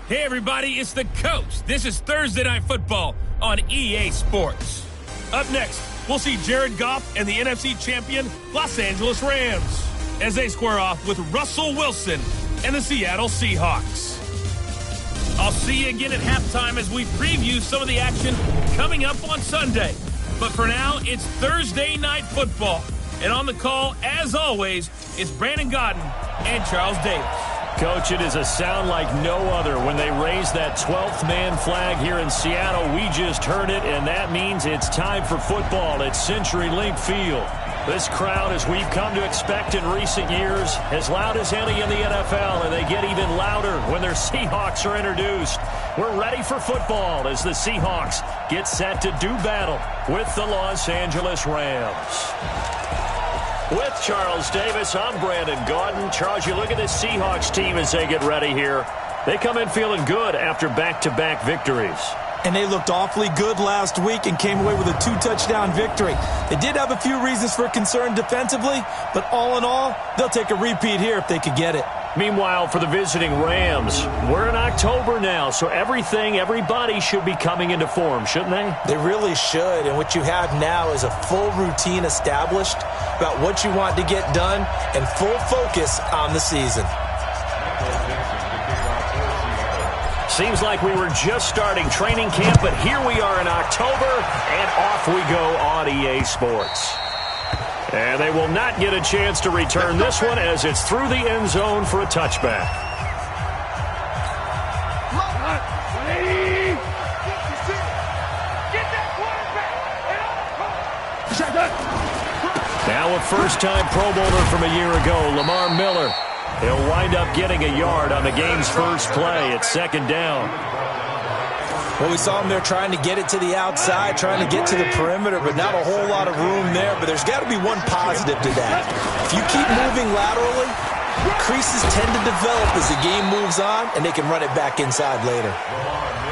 Hey everybody, it's the Coach. This is Thursday Night Football on EA Sports. Up next, we'll see Jared Goff and the NFC champion Los Angeles Rams as they square off with Russell Wilson and the Seattle Seahawks. I'll see you again at halftime as we preview some of the action coming up on Sunday. But for now, it's Thursday Night Football. And on the call, as always, it's Brandon Godden and Charles Davis. Coach, it is a sound like no other when they raise that 12th man flag here in Seattle. We just heard it, and that means it's time for football at CenturyLink Field. This crowd, as we've come to expect in recent years, as loud as any in the NFL, and they get even louder when their Seahawks are introduced. We're ready for football as the Seahawks get set to do battle with the Los Angeles Rams. With Charles Davis, I'm Brandon Gaudin. Charles, you look at this Seahawks team as they get ready here. They come in feeling good after back-to-back victories. And they looked awfully good last week and came away with a 2-touchdown victory. They did have a few reasons for concern defensively, but all in all, they'll take a repeat here if they could get it. Meanwhile, for the visiting Rams, we're in October now, so everybody should be coming into form, shouldn't they? They really should, and what you have now is a full routine established about what you want to get done and full focus on the season. Seems like we were just starting training camp, but here we are in October, and off we go on EA Sports. And they will not get a chance to return this one as it's through the end zone for a touchback. Now a first-time Pro Bowler from a year ago, Lamar Miller. He'll wind up getting a yard on the game's first play at second down. Well, we saw him there trying to get it to the outside, trying to get to the perimeter, but not a whole lot of room there. But there's got to be one positive to that. If you keep moving laterally, creases tend to develop as the game moves on, and they can run it back inside later.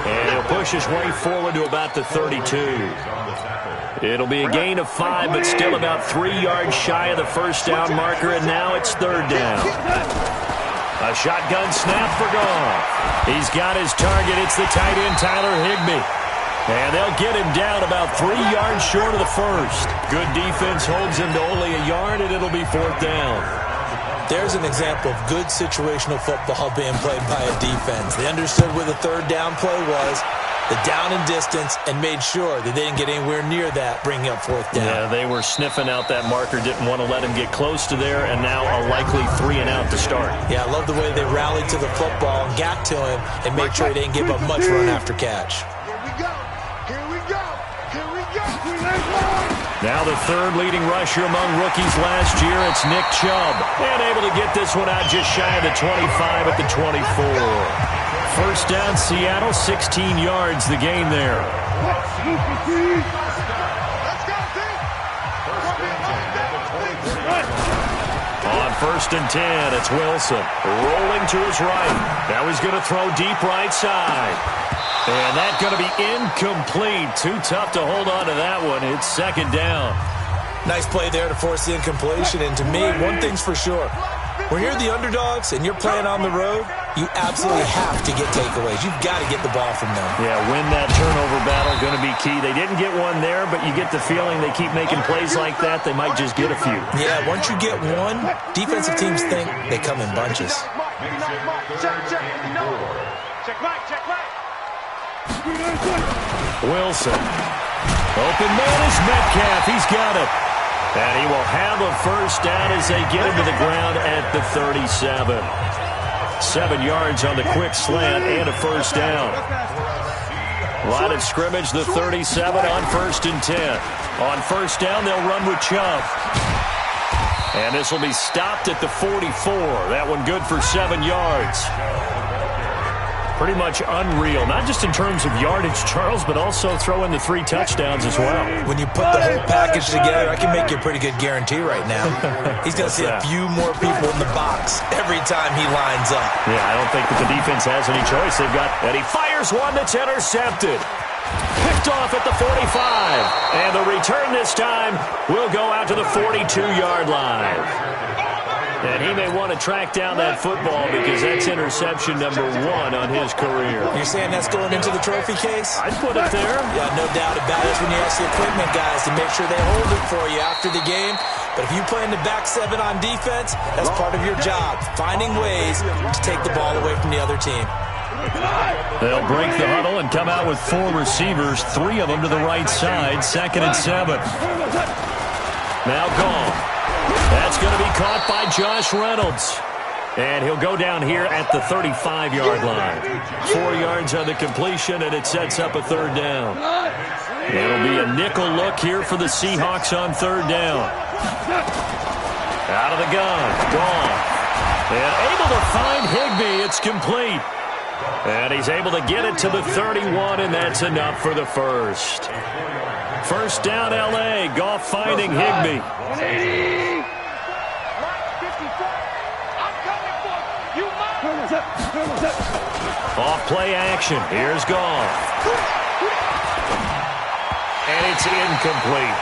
And he'll push his way forward to about the 32. It'll be a gain of 5, but still about 3 yards shy of the first down marker, and now it's third down. A shotgun snap for Goff. He's got his target. It's the tight end, Tyler Higbee. And they'll get him down about 3 yards short of the first. Good defense holds him to only a yard, and it'll be fourth down. There's an example of good situational football being played by a defense. They understood where the third down play was, the down and distance, and made sure that they didn't get anywhere near that, bringing up fourth down. Yeah, they were sniffing out that marker, didn't want to let him get close to there, and now a likely 3-and-out to start. Yeah, I love the way they rallied to the football and got to him and made sure he didn't give up much run after catch. Here we go. Here we go. Here we go. Now the third leading rusher among rookies last year, it's Nick Chubb. And able to get this one out just shy of the 25 at the 24. First down, Seattle, 16 yards the gain there. On first and 10, it's Wilson. Rolling to his right. Now he's going to throw deep right side. And that's going to be incomplete. Too tough to hold on to that one. It's second down. Nice play there to force the incompletion. And to me, one thing's for sure. When you're the underdogs and you're playing on the road, you absolutely have to get takeaways. You've got to get the ball from them. Yeah, win that turnover battle, going to be key. They didn't get one there, but you get the feeling they keep making plays like that, they might just get a few. Yeah, once you get one, defensive teams think they come in bunches. Wilson. Open man is Metcalf. He's got it. And he will have a first down as they get him to the ground at the 37. 7 yards on the quick slant and a first down. Line of scrimmage, the 37 on first and 10. On first down, they'll run with Chubb. And this will be stopped at the 44. That one good for 7 yards. Pretty much unreal, not just in terms of yardage, Charles, but also throw in the 3 touchdowns as well. When you put the whole package together, I can make you a pretty good guarantee right now. He's going to see a few more people in the box every time he lines up. Yeah, I don't think that the defense has any choice. They've got, and he fires one that's intercepted. Picked off at the 45. And the return this time will go out to the 42-yard line. And he may want to track down that football because that's interception number 1 on his career. You're saying that's going into the trophy case? I'd put it there. Yeah, no doubt about it. When you ask the equipment guys to make sure they hold it for you after the game. But if you play in the back 7 on defense, that's part of your job, finding ways to take the ball away from the other team. They'll break the huddle and come out with 4 receivers, 3 of them to the right side, 2nd and 7. Now gone. That's going to be caught by Josh Reynolds. And he'll go down here at the 35-yard line. 4 yards on the completion, and it sets up a 3rd down. It'll be a nickel look here for the Seahawks on 3rd down. Out of the gun. Gone. And able to find Higbee. It's complete. And he's able to get it to the 31, and that's enough for the first. 1st down, L.A. Goff finding Higbee. Off play action. Here's Goff. And it's incomplete.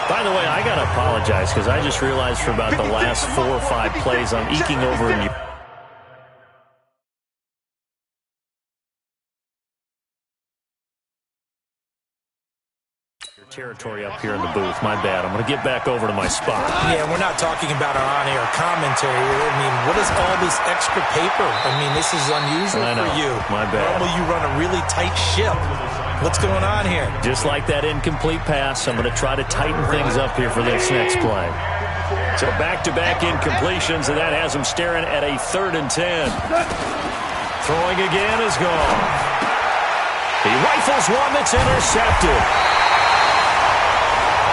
By the way, I got to apologize because I just realized for about the last 4 or 5 plays I'm eking over in you. Territory up here in the booth. My bad. I'm going to get back over to my spot. Yeah, we're not talking about our on-air commentary. I mean, what is all this extra paper? I mean, this is unusual for you. My bad. Normally you run a really tight ship. What's going on here? Just like that incomplete pass, I'm going to try to tighten things up here for this next play. So back-to-back incompletions, and that has him staring at a 3rd and 10. Throwing again is gone. He rifles one that's intercepted.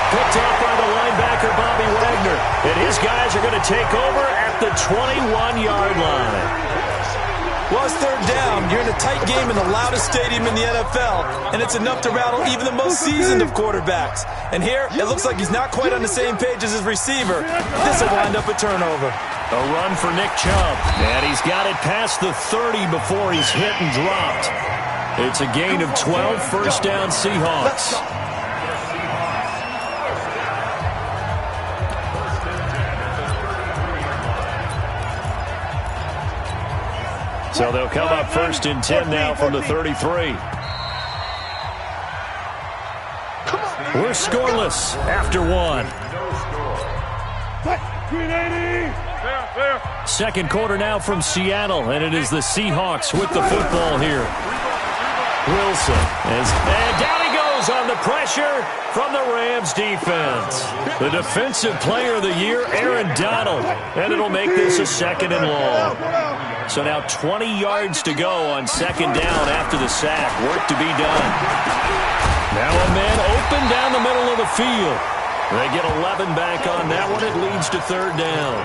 Picked up by the linebacker, Bobby Wagner. And his guys are going to take over at the 21-yard line. Well, it's 3rd down. You're in a tight game in the loudest stadium in the NFL, and it's enough to rattle even the most seasoned of quarterbacks. And here, it looks like he's not quite on the same page as his receiver. This will wind up a turnover. A run for Nick Chubb. And he's got it past the 30 before he's hit and dropped. It's a gain of 12, 1st down Seahawks. So they'll come up 1st and 10 now from the 33. We're scoreless after 1. 2nd quarter now from Seattle, and it is the Seahawks with the football here. Wilson, and down he goes on the pressure from the Rams defense. The defensive player of the year, Aaron Donald, and it'll make this a 2nd and long. So now 20 yards to go on 2nd down after the sack. Work to be done. Now a man open down the middle of the field. They get 11 back on that one. It leads to 3rd down.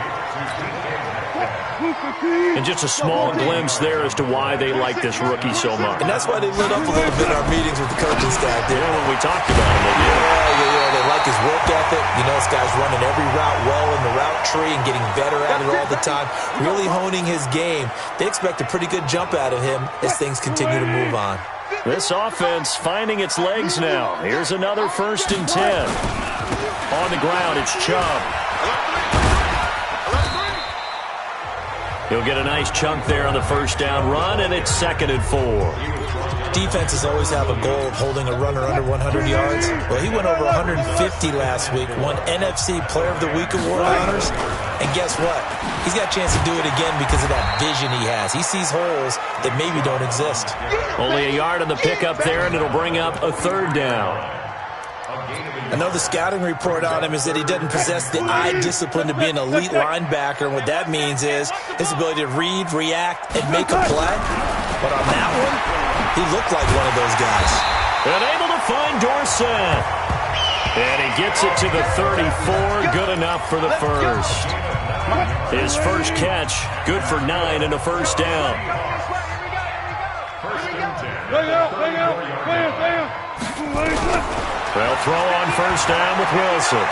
And just a small glimpse there as to why they like this rookie so much. And that's why they lit up a little bit in our meetings with the coaching staff. Yeah, when we talked about him. Yeah. They like his work ethic. You know, this guy's running every route well in the route tree and getting better at it all the time. Really honing his game. They expect a pretty good jump out of him as things continue to move on. This offense finding its legs now. Here's another 1st and 10. On the ground, it's Chubb. He'll get a nice chunk there on the 1st down run, and it's 2nd and 4. Defenses always have a goal of holding a runner under 100 yards. Well, he went over 150 last week, won NFC Player of the Week award honors. And guess what? He's got a chance to do it again because of that vision he has. He sees holes that maybe don't exist. Only a yard on the pickup there, and it'll bring up a 3rd down. I know the scouting report on him is that he doesn't possess the eye discipline to be an elite linebacker. And what that means is his ability to read, react, and make a play. But on that one, he looked like one of those guys. And able to find Dorsett. And he gets it to the 34. Good enough for the first. His first catch, good for 9 and a 1st down. They'll throw on 1st down with Wilson.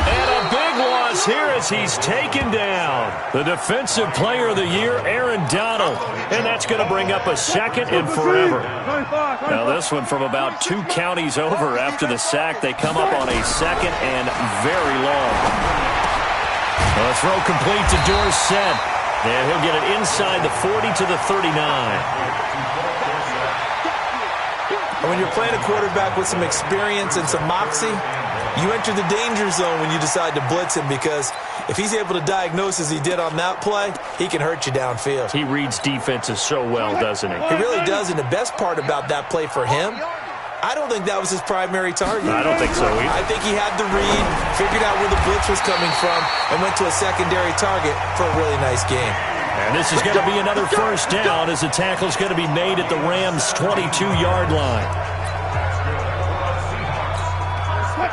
And a big loss here as he's taken down. The defensive player of the year, Aaron Donald. And that's going to bring up a 2nd and forever. Now this one from about 2 counties over after the sack. They come up on a 2nd and very long. A throw complete to Dorsett. And he'll get it inside the 40 to the 39. And when you're playing a quarterback with some experience and some moxie, you enter the danger zone when you decide to blitz him, because if he's able to diagnose as he did on that play, he can hurt you downfield. He reads defenses so well, doesn't he? He really does, and the best part about that play for him, I don't think that was his primary target. I don't think so either. I think he had the read, figured out where the blitz was coming from, and went to a secondary target for a really nice game. And this is going to be another first down, as the tackle's going to be made at the Rams' 22-yard line.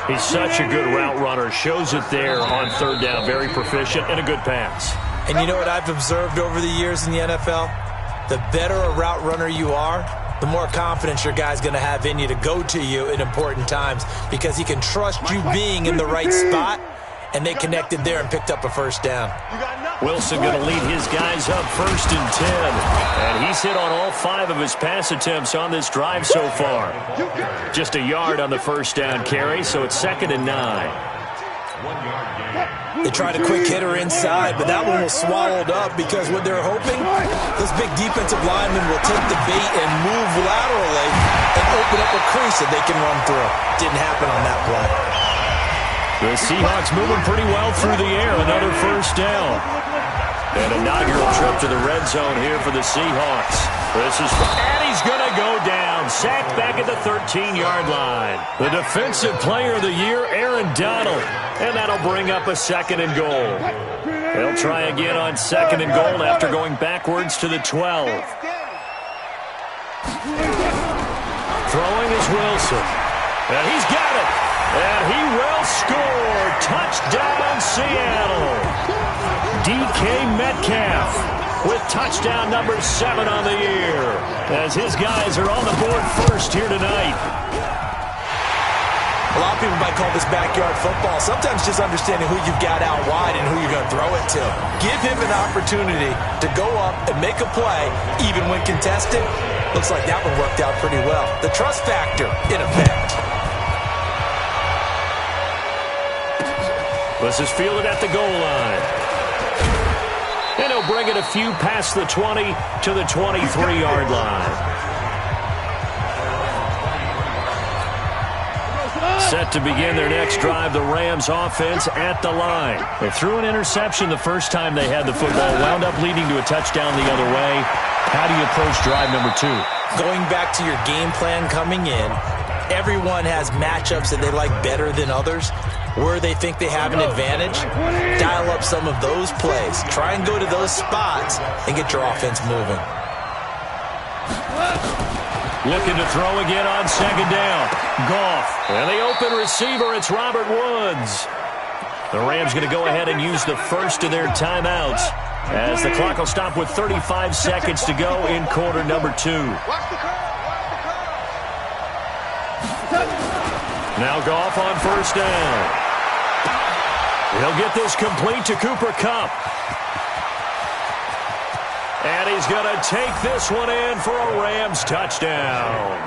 He's such a good route runner. Shows it there on third down. Very proficient and a good pass. And you know what I've observed over the years in the NFL? The better a route runner you are, the more confidence your guy's going to have in you to go to you in important times, because he can trust you being in the right spot, and they connected there and picked up a first down. Wilson going to lead his guys up 1st and 10. And he's hit on all 5 of his pass attempts on this drive so far. Just a yard on the first down carry, so it's 2nd and 9. They tried a quick hitter inside, but that one was swallowed up, because what they're hoping, this big defensive lineman will take the bait and move laterally and open up a crease that they can run through. Didn't happen on that play. The Seahawks moving pretty well through the air. Another first down. An inaugural trip to the red zone here for the Seahawks. And he's going to go down. Sacked back at the 13-yard line. The defensive player of the year, Aaron Donald. And that'll bring up a 2nd and goal. They'll try again on 2nd and goal after going backwards to the 12. Throwing is Wilson. And he's got it. And he will score. Touchdown, Seattle. DK Metcalf with touchdown number 7 on the year, as his guys are on the board first here tonight. A lot of people might call this backyard football. Sometimes just understanding who you've got out wide and who you're going to throw it to. Give him an opportunity to go up and make a play, even when contested. Looks like that one worked out pretty well. The trust factor in effect. This is fielded at the goal line. And he'll bring it a few past the 20 to the 23-yard line. Set to begin their next drive, the Rams offense at the line. They threw an interception the first time they had the football, wound up leading to a touchdown the other way. How do you approach drive number 2? Going back to your game plan coming in, everyone has matchups that they like better than others. Where they think they have an advantage, dial up some of those plays. Try and go to those spots and get your offense moving. Looking to throw again on 2nd down. Goff. And the open receiver, it's Robert Woods. The Rams going to go ahead and use the first of their timeouts, as the clock will stop with 35 seconds to go in quarter number 2. Now Goff on 1st down. He'll get this complete to Cooper Kupp. And he's going to take this one in for a Rams touchdown.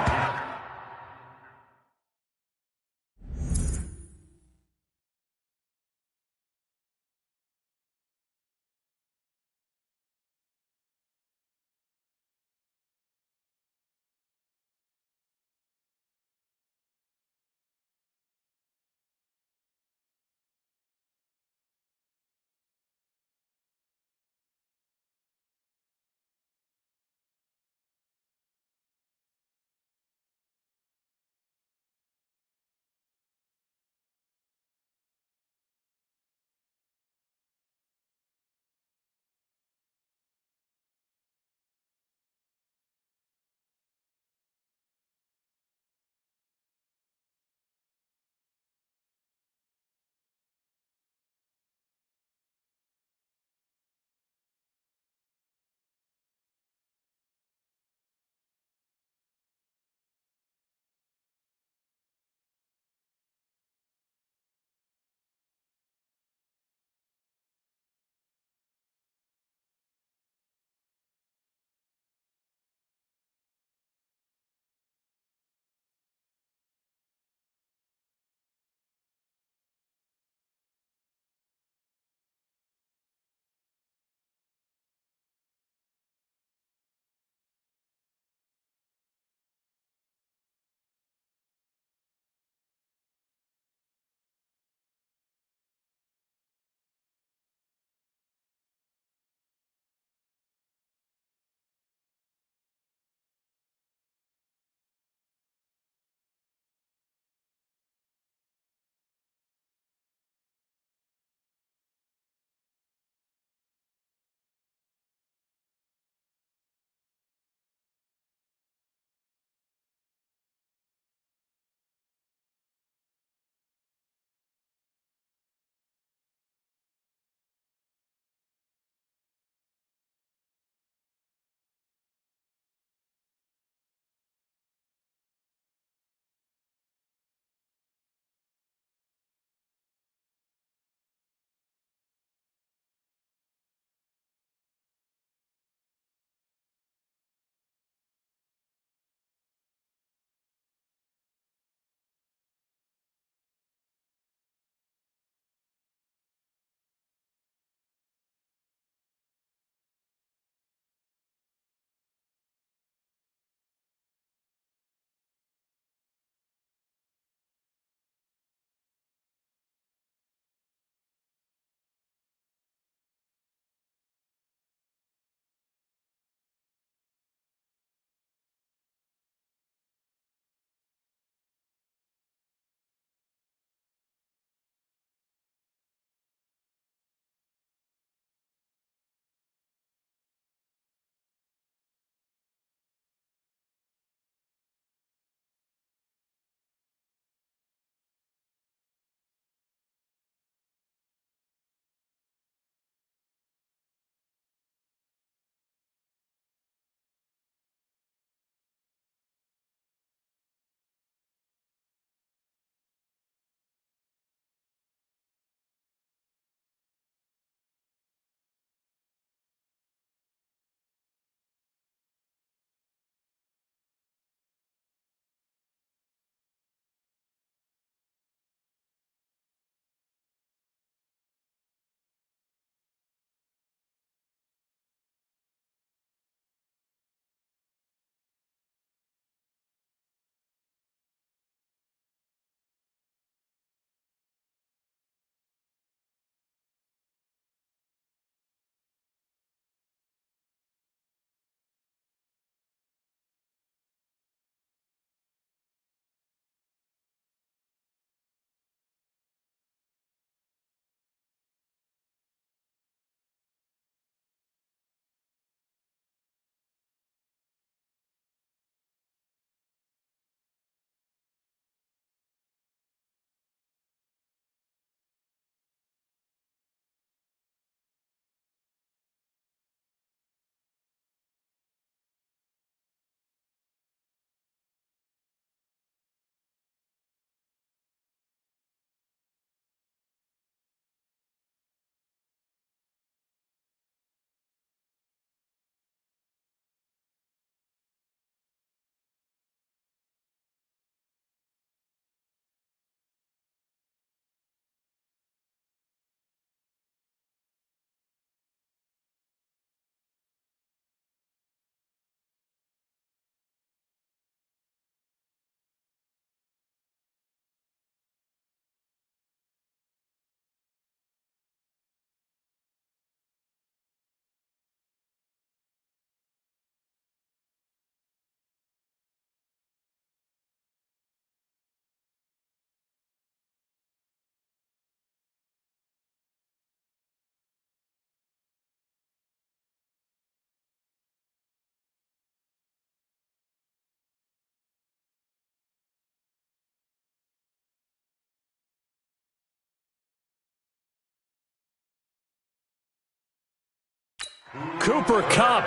Cooper Kupp,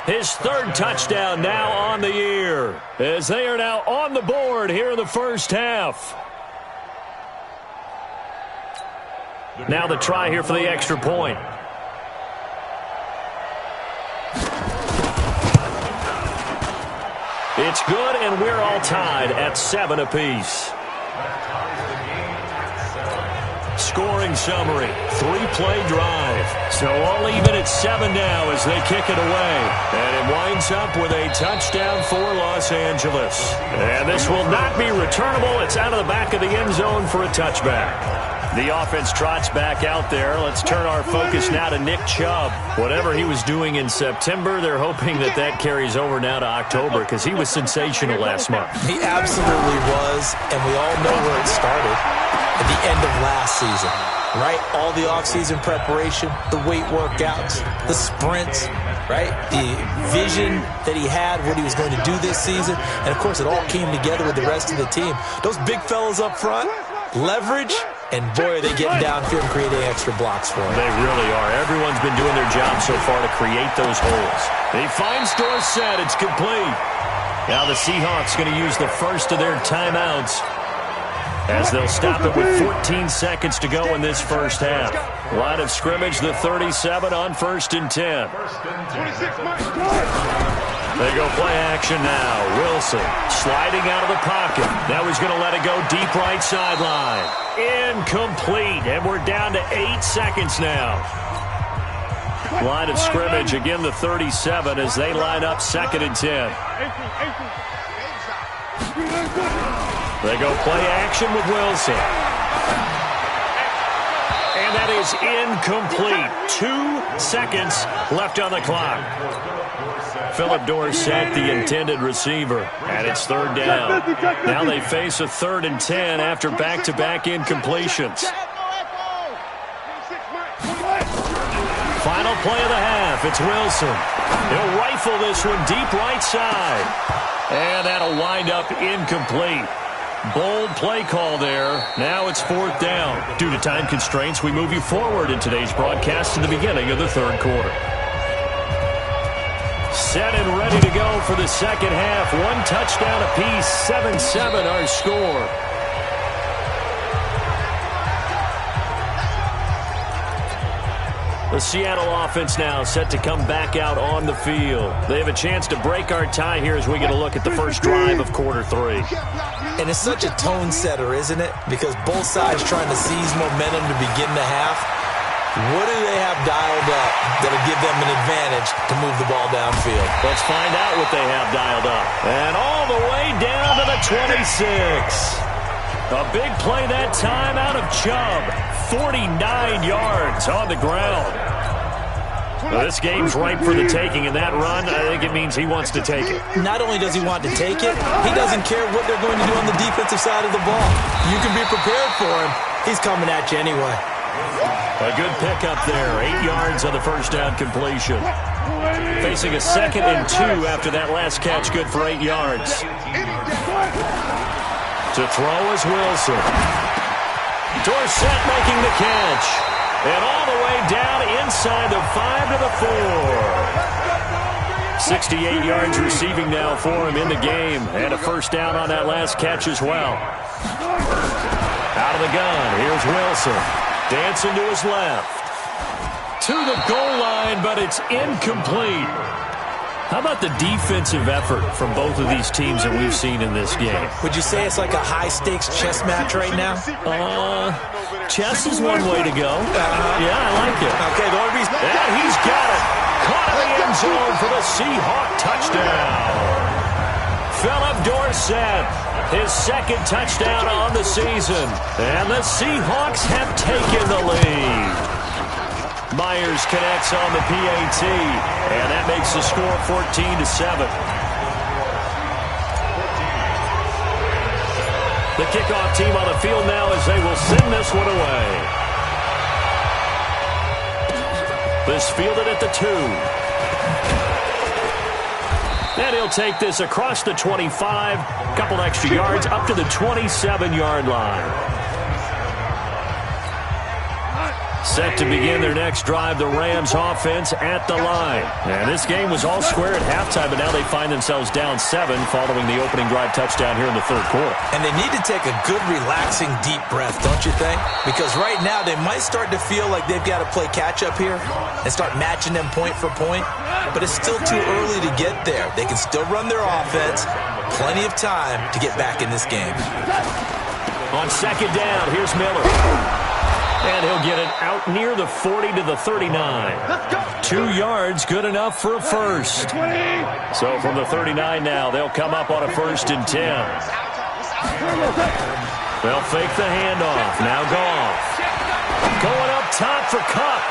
his third touchdown now on the year, as they are now on the board here in the first half. Now the try here for the extra point. It's good, and we're all tied at 7 apiece. Scoring summary, 3-play drive. So all even at 7 now as they kick it away. And it winds up with a touchdown for Los Angeles. And this will not be returnable. It's out of the back of the end zone for a touchback. The offense trots back out there. Let's turn our focus now to Nick Chubb. Whatever he was doing in September, they're hoping that that carries over now to October because he was sensational last month. He absolutely was, and we all know where it started. At the end of last season, right? All the offseason preparation, the weight workouts, the sprints, right? The vision that he had, what he was going to do this season. And, of course, it all came together with the rest of the team. Those big fellas up front, leverage, and, boy, are they getting downfield and creating extra blocks for him. They really are. Everyone's been doing their job so far to create those holes. He finds Dorsett. It's complete. Now the Seahawks going to use the first of their timeouts as they'll stop it with 14 seconds to go in this first half. Line of scrimmage, the 37 on 1st and 10. They go play action now. Wilson sliding out of the pocket. Now he's going to let it go deep right sideline. Incomplete, and we're down to 8 seconds now. Line of scrimmage, again the 37 as they line up 2nd and 10. They go play action with Wilson. And that is incomplete. 2 seconds left on the clock. Philip Dorsett, the intended receiver, and it's 3rd down. Now they face a 3rd and 10 after back-to-back incompletions. Final play of the half. It's Wilson. He'll rifle this one deep right side. And that'll wind up incomplete. Bold play call there. Now it's 4th down. Due to time constraints, we move you forward in today's broadcast to the beginning of the 3rd quarter. Set and ready to go for the second half. 1 touchdown apiece. 7-7 our score. The Seattle offense now set to come back out on the field. They have a chance to break our tie here as we get a look at the first drive of quarter 3. And it's such a tone setter, isn't it? Because both sides trying to seize momentum to begin the half. What do they have dialed up that'll give them an advantage to move the ball downfield? Let's find out what they have dialed up. And all the way down to the 26. A big play that time out of Chubb. 49 yards on the ground. Well, this game's ripe for the taking, and that run, I think it means he wants to take it. Not only does he want to take it, he doesn't care what they're going to do on the defensive side of the ball. You can be prepared for him. He's coming at you anyway. A good pickup there. 8 yards on the first down completion. Facing a 2nd and 2 after that last catch, good for 8 yards. To throw is Wilson. Dorsett making the catch. And all the way down inside the 5 to the 4. 68 yards receiving now for him in the game. And a first down on that last catch as well. Out of the gun, here's Wilson. Dancing to his left. To the goal line, but it's incomplete. How about the defensive effort from both of these teams that we've seen in this game? Would you say it's like a high-stakes chess match right now? Chess is one way to go. Yeah, I like it. Okay, the only reason... And he's got it. Caught in the end zone for the Seahawk touchdown. Philip Dorsett, his 2nd touchdown on the season. And the Seahawks have taken the lead. Myers connects on the PAT, and that makes the score 14-7. The kickoff team on the field now as they will send this one away. This fielded at the 2. And he'll take this across the 25, couple extra yards up to the 27-yard line. Set to begin their next drive, the Rams offense at the line. And this game was all square at halftime, but now they find themselves down 7 following the opening drive touchdown here in the third quarter. And they need to take a good, relaxing, deep breath, don't you think? Because right now they might start to feel like they've got to play catch-up here and start matching them point for point. But it's still too early to get there. They can still run their offense. Plenty of time to get back in this game. On second down, here's Miller. And he'll get it out near the 40 to the 39. 2 yards, good enough for a first. So from the 39 now, they'll come up on a 1st and 10. They'll fake the handoff. Now Goff. Going up top for Kupp.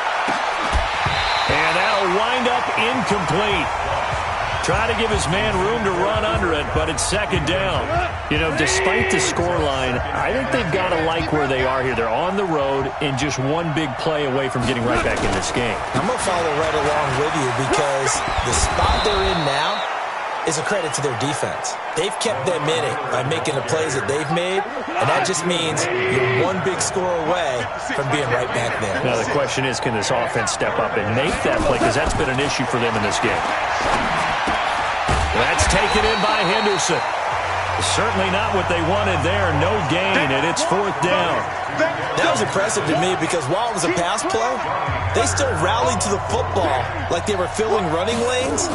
And that'll wind up incomplete. Try to give his man room to run under it, but it's second down. You know, despite the scoreline, I think they've got to like where they are here. They're on the road and just one big play away from getting right back in this game. I'm going to follow right along with you because the spot they're in now is a credit to their defense. They've kept them in it by making the plays that they've made, and that just means you're one big score away from being right back there. Now the question is, can this offense step up and make that play? Because that's been an issue for them in this game. That's taken in by Henderson. Certainly not what they wanted there. No gain, and it's 4th down. That was impressive to me because while it was a pass play, they still rallied to the football like they were filling running lanes,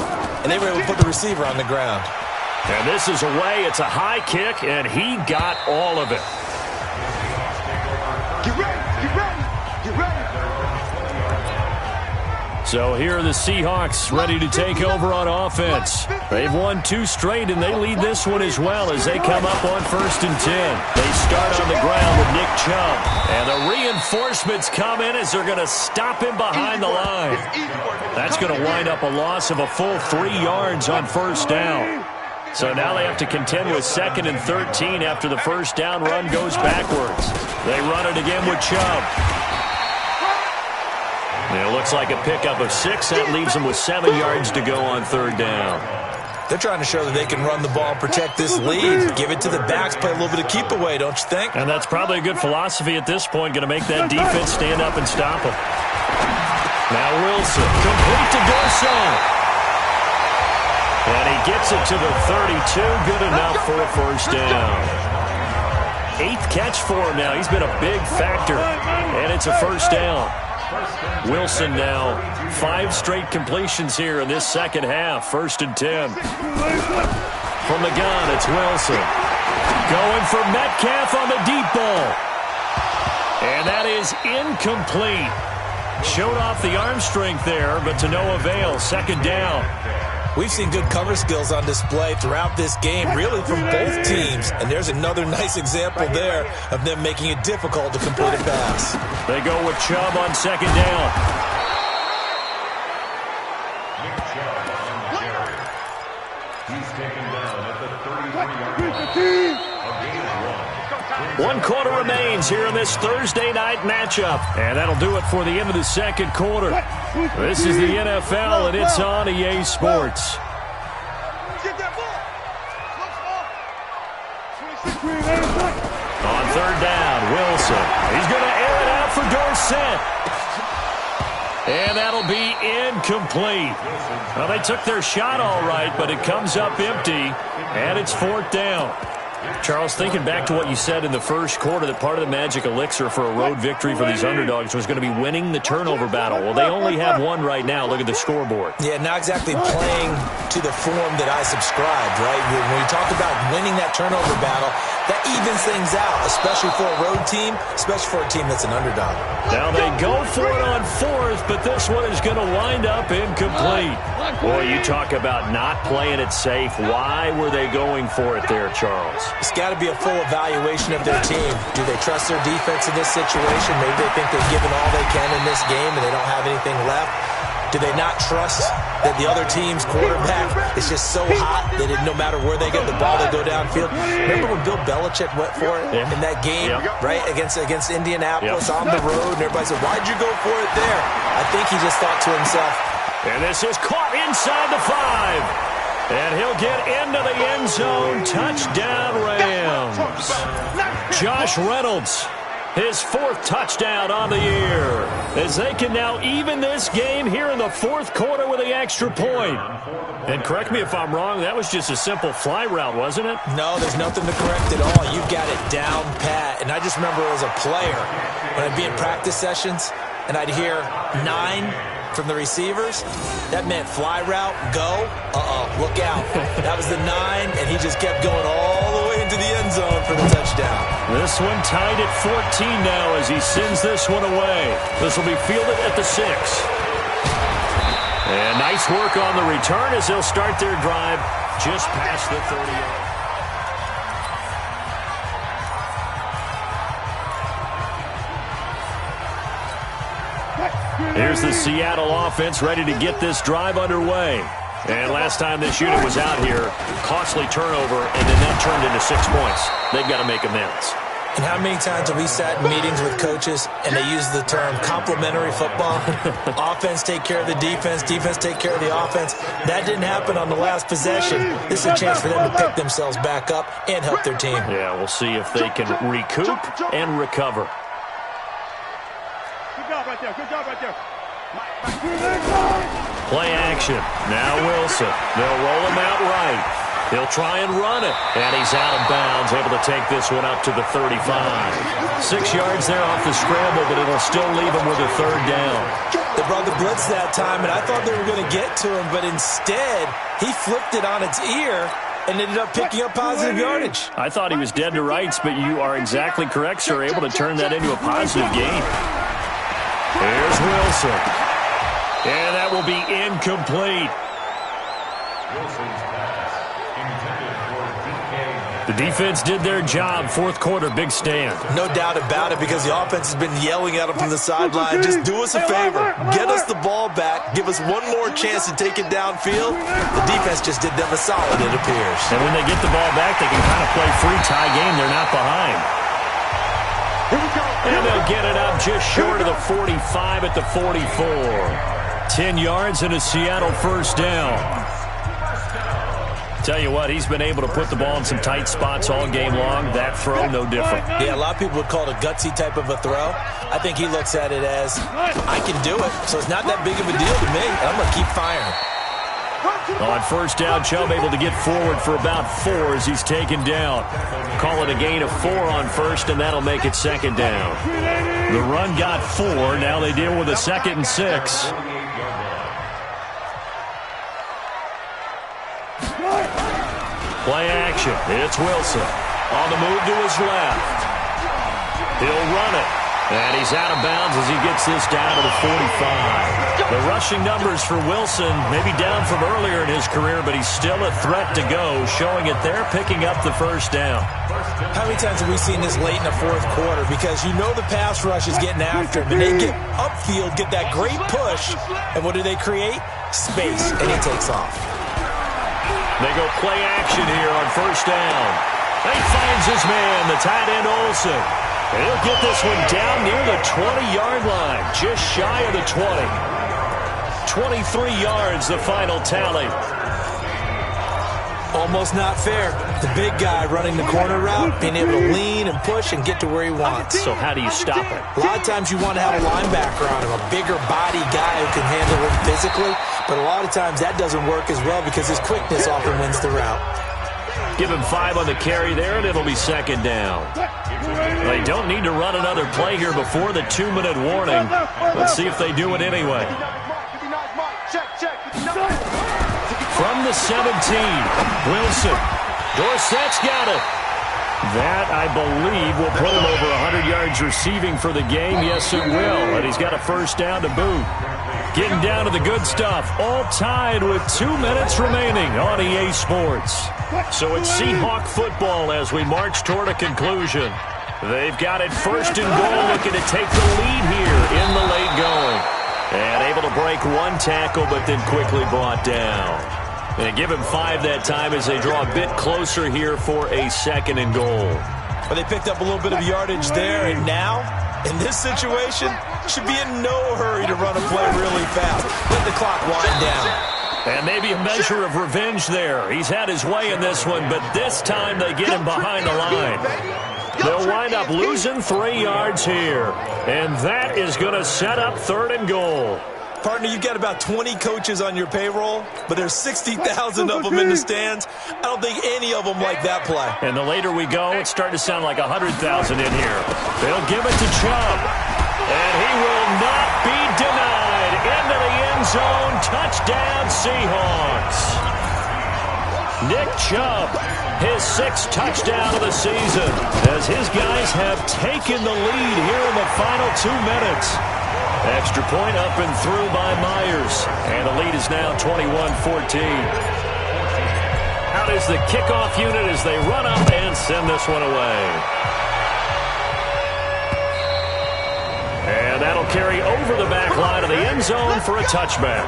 and they were able to put the receiver on the ground. And this is away. It's a high kick, and he got all of it. Get ready, get ready, get ready. So here are the Seahawks ready to take over on offense. They've won 2 straight, and they lead this one as well as they come up on 1st and 10. They start on the ground with Nick Chubb. And the reinforcements come in as they're going to stop him behind the line. That's going to wind up a loss of a full 3 yards on 1st down. So now they have to contend with 2nd and 13 after the 1st down run goes backwards. They run it again with Chubb. It looks like a pickup of 6. That leaves them with 7 yards to go on 3rd down. They're trying to show that they can run the ball and protect this lead. Give it to the backs, play a little bit of keep away, don't you think? And that's probably a good philosophy at this point. Going to make that defense stand up and stop them. Now Wilson, complete to Dorson. And he gets it to the 32. Good enough for a 1st down. 8th catch for him now. He's been a big factor. And it's a 1st down. Wilson now 5 straight completions here in this second half. 1st and 10. From the gun, it's Wilson. Going for Metcalf on the deep ball. And that is incomplete. Showed off the arm strength there, but to no avail. 2nd down. We've seen good cover skills on display throughout this game, really from both teams. And there's another nice example there of them making it difficult to complete a pass. They go with Chubb on 2nd down. He's taken down at the 33-yard line. 1 quarter remains here in this Thursday night matchup. And that'll do it for the end of the 2nd quarter. This is the NFL, and it's on EA Sports. On 3rd down, Wilson. He's going to air it out for Dorsett. And that'll be incomplete. Well, they took their shot all right, but it comes up empty, and it's 4th down. Charles, thinking back to what you said in the 1st quarter, that part of the magic elixir for a road victory for these underdogs was going to be winning the turnover battle. Well, they only have 1 right now. Look at the scoreboard. Yeah, not exactly playing to the form that I subscribed, right? When you talk about winning that turnover battle, that evens things out, especially for a road team, especially for a team that's an underdog. Now they go for it on 4th, but this one is going to wind up incomplete. Boy, you talk about not playing it safe. Why were they going for it there, Charles? It's got to be a full evaluation of their team. Do they trust their defense in this situation? Maybe they think they've given all they can in this game and they don't have anything left. Do they not trust that the other team's quarterback is just so hot that no matter where they get the ball, they go downfield? Remember when Bill Belichick went for it in that game, right, against Indianapolis on the road, and everybody said, why'd you go for it there? I think he just thought to himself. And this is caught inside the 5. And he'll get into the end zone. Touchdown, Rams. Josh Reynolds His 4th touchdown on the year, as they can now even this game here in the 4th quarter with the extra point. And correct me if I'm wrong, that was just a simple fly route, wasn't it? No, there's nothing to correct at all. You've got it down pat. And I just remember as a player, when I'd be in practice sessions, and I'd hear 9 from the receivers, that meant fly route, go, look out. That was the 9, and he just kept going all the way into the end zone for the touchdown. This one tied at 14 now as he sends this one away. This will be fielded at the 6. And nice work on the return as they'll start their drive just past the 30. Here's the Seattle offense ready to get this drive underway. And last time this unit was out here, costly turnover, and then that turned into 6 points. They've got to make amends. And how many times have we sat in meetings with coaches and they use the term complementary football? Offense take care of the defense, defense take care of the offense. That didn't happen on the last possession. This is a chance for them to pick themselves back up and help their team. Yeah, we'll see if they can recoup and recover. Good job right there. Good job right there. Play action. Now Wilson. They'll roll him out right. He'll try and run it. And he's out of bounds, able to take this one up to the 35. 6 yards there off the scramble, but it'll still leave him with a 3rd down. They brought the blitz that time, and I thought they were going to get to him, but instead he flipped it on its ear and ended up picking up positive yardage. I thought he was dead to rights, but you are exactly correct, sir. Able to turn that into a positive gain. Here's Wilson. And that will be incomplete. Wilson's pass intended for DK. The defense did their job. 4th quarter, big stand. No doubt about it, because the offense has been yelling at him from the sideline. Just do us a favor. Get us the ball back. Give us one more chance to take it downfield. The defense just did them a solid, it appears. And when they get the ball back, they can kind of play free tie game. They're not behind. And they'll get it up just short of the 45 at the 44. 10 yards and a Seattle 1st down. Tell you what, he's been able to put the ball in some tight spots all game long. That throw, no different. Yeah, a lot of people would call it a gutsy type of a throw. I think he looks at it as, I can do it, so it's not that big of a deal to me. I'm going to keep firing. On 1st down, Chubb able to get forward for about 4 as he's taken down. Call it a gain of 4 on 1st, and that'll make it 2nd down. The run got 4. Now they deal with a 2nd and 6. Play action. It's Wilson. On the move to his left. He'll run it. And he's out of bounds as he gets this down to the 45. The rushing numbers for Wilson may be down from earlier in his career, but he's still a threat to go, showing it there, picking up the 1st down. How many times have we seen this late in the 4th quarter? Because you know the pass rush is getting after him, and they get upfield, get that great push, and what do they create? Space, and he takes off. They go play action here on 1st down. He finds his man, the tight end Olsen. And he'll get this one down near the 20-yard line, just shy of the 20. 23 yards, the final tally. Almost not fair. The big guy running the corner route, being able to lean and push and get to where he wants. So how do you stop it? A lot of times you want to have a linebacker on him, a bigger body guy who can handle him physically. But a lot of times that doesn't work as well because his quickness often wins the route. Give him 5 on the carry there, and it'll be 2nd down. They don't need to run another play here before the 2-minute warning. Let's see if they do it anyway. From the 17, Wilson. Dorsett's got it. That, I believe, will put him over 100 yards receiving for the game. Yes, it will. And he's got a 1st down to boot. Getting down to the good stuff. All tied with 2 minutes remaining on EA Sports. So it's Seahawk football as we march toward a conclusion. They've got it 1st and goal, looking to take the lead here in the late going. And able to break 1 tackle, but then quickly brought down. And give him 5 that time as they draw a bit closer here for a 2nd and goal. Well, they picked up a little bit of yardage there, and now, in this situation, should be in no hurry to run a play really fast. Let the clock wind down. And maybe a measure of revenge there. He's had his way in this one, but this time they get him behind the line. They'll wind up losing 3 yards here. And that is going to set up 3rd and goal. Partner, you've got about 20 coaches on your payroll, but there's 60,000 of them in the stands. I don't think any of them like that play. And the later we go, it's starting to sound like 100,000 in here. They'll give it to Chubb. And he will not be denied. Into the end zone. Touchdown, Seahawks. Nick Chubb, his 6th touchdown of the season, as his guys have taken the lead here in the final 2 minutes. Extra point up and through by Myers. And the lead is now 21-14. Out is the kickoff unit as they run up and send this one away. And that'll carry over the back line of the end zone for a touchback.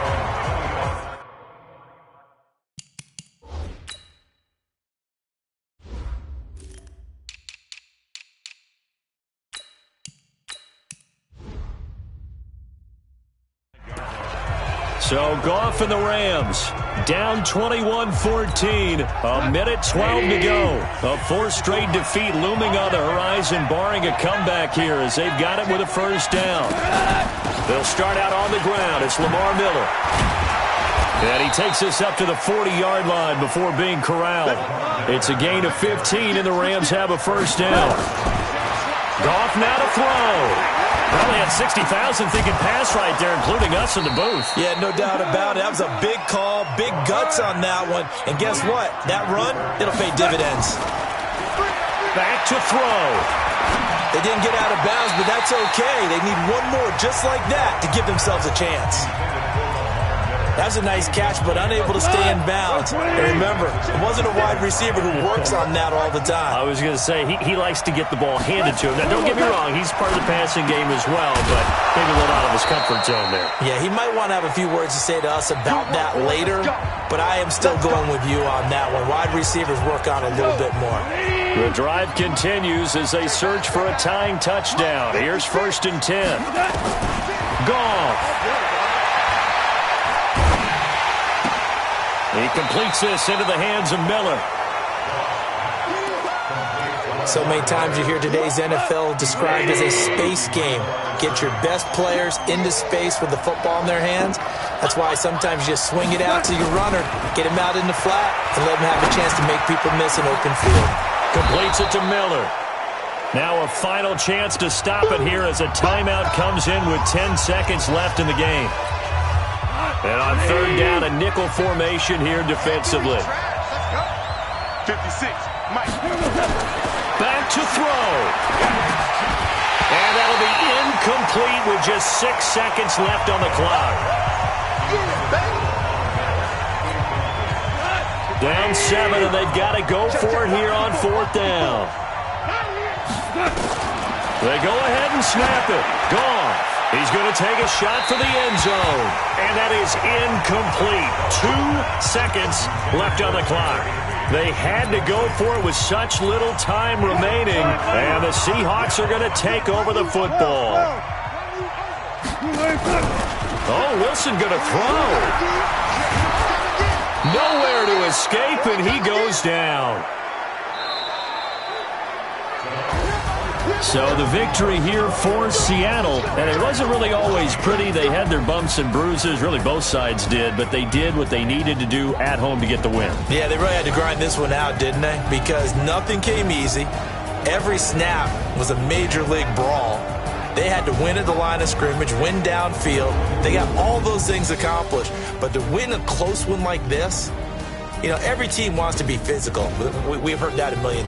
So Goff and the Rams down 21-14, a minute 12 to go. A 4th straight defeat looming on the horizon, barring a comeback here as they've got it with a 1st down. They'll start out on the ground. It's Lamar Miller. And he takes us up to the 40-yard line before being corralled. It's a gain of 15, and the Rams have a 1st down. Goff now to throw. Probably had 60,000 thinking pass right there, including us in the booth. Yeah, no doubt about it. That was a big call, big guts on that one. And guess what? That run, it'll pay dividends. Back to throw. They didn't get out of bounds, but that's okay. They need one more just like that to give themselves a chance. That was a nice catch, but unable to stay in bounds. And remember, it wasn't a wide receiver who works on that all the time. I was going to say, he likes to get the ball handed to him. Now, don't get me wrong, he's part of the passing game as well, but maybe a little out of his comfort zone there. Yeah, he might want to have a few words to say to us about that later, but I am still going with you on that one. Wide receivers work on it a little bit more. The drive continues as they search for a tying touchdown. Here's 1st and 10. Goff. He completes this into the hands of Miller. So many times you hear today's NFL described as a space game. Get your best players into space with the football in their hands. That's why sometimes you just swing it out to your runner, get him out in the flat, and let him have a chance to make people miss an open field. Completes it to Miller. Now a final chance to stop it here as a timeout comes in with 10 seconds left in the game. And on 3rd down, a nickel formation here defensively. 56, Mike. Back to throw. And that'll be incomplete with just 6 seconds left on the clock. Down 7, and they've got to go for it here on 4th down. They go ahead and snap it. Gone. He's going to take a shot for the end zone. And that is incomplete. 2 seconds left on the clock. They had to go for it with such little time remaining. And the Seahawks are going to take over the football. Oh, Wilson going to throw. Nowhere to escape, and he goes down. So the victory here for Seattle, and it wasn't really always pretty. They had their bumps and bruises, really both sides did, but they did what they needed to do at home to get the win. Yeah, they really had to grind this one out, didn't they? Because nothing came easy. Every snap was a major league brawl. They had to win at the line of scrimmage, win downfield. They got all those things accomplished. But to win a close one like this, you know, every team wants to be physical. We've heard that a million